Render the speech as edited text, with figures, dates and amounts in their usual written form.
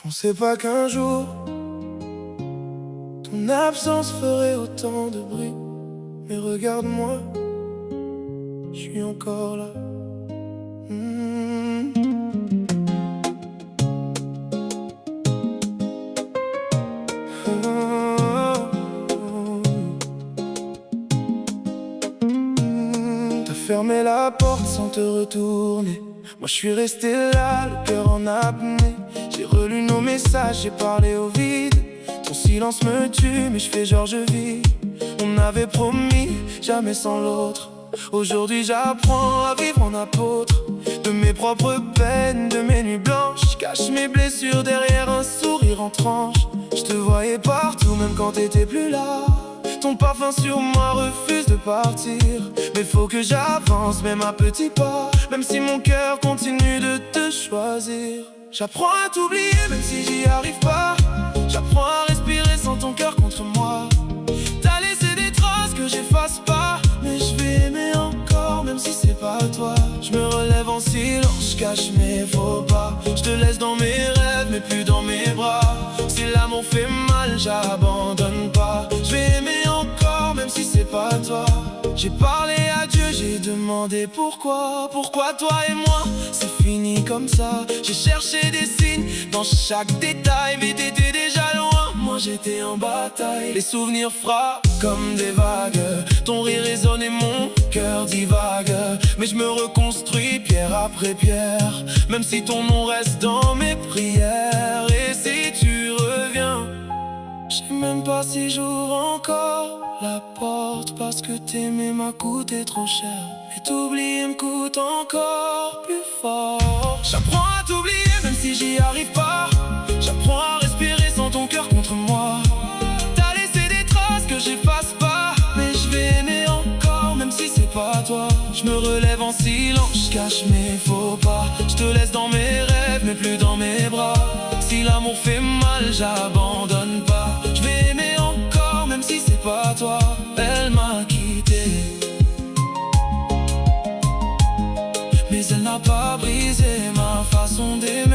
Pensais pas qu'un jour ton absence ferait autant de bruit. Mais regarde-moi, je suis encore là. T'as fermé la porte sans te retourner. Moi je suis resté là, le cœur en apnée. J'ai relu nos messages, j'ai parlé au vide. Ton silence me tue, mais je fais genre je vis. On avait promis, jamais sans l'autre. Aujourd'hui j'apprends à vivre en apôtre. De mes propres peines, de mes nuits blanches, je cache mes blessures derrière un sourire en tranche. Je te voyais partout, même quand t'étais plus là. Ton parfum sur moi refuse de partir. Mais faut que j'avance, même à petits pas. Même si mon cœur continue de te choisir. J'apprends à t'oublier, même si j'y arrive pas. J'apprends à respirer sans ton cœur contre moi. T'as laissé des traces que j'efface pas. Mais je vais aimer encore, même si c'est pas toi. Je me relève en silence, je cache mes faux pas. Je te laisse dans mes rêves, mais plus dans mes bras. Si l'amour fait mal, j'abandonne pas. Je vais aimer encore, même si c'est pas toi. J'ai parlé à Dieu, j'ai demandé pourquoi. Pourquoi toi et moi, c'est fini comme ça. J'ai cherché des signes dans chaque détail, mais t'étais déjà loin. Moi j'étais en bataille. Les souvenirs frappent comme des vagues. Ton rire résonne et mon cœur divague. Mais je me reconstruis pierre après pierre. Même si ton nom reste dans mes prières. Et si tu reviens, je sais même pas si j'ouvre encore la porte. Parce que t'aimer m'a coûté trop cher. Mais t'oublier me coûte encore plus fort. J'apprends à t'oublier même si j'y arrive pas. J'apprends à respirer sans ton cœur contre moi. T'as laissé des traces que j'efface pas. Mais je vais aimer encore même si c'est pas toi. Je me relève en silence, je cache mes faux pas. Je te laisse dans mes rêves mais plus dans mes bras. Si l'amour fait mal, j'abandonne pas. Je vais aimer encore même si c'est pas toi. Elle m'a quitté, mais elle n'a pas brisé ma façon d'aimer.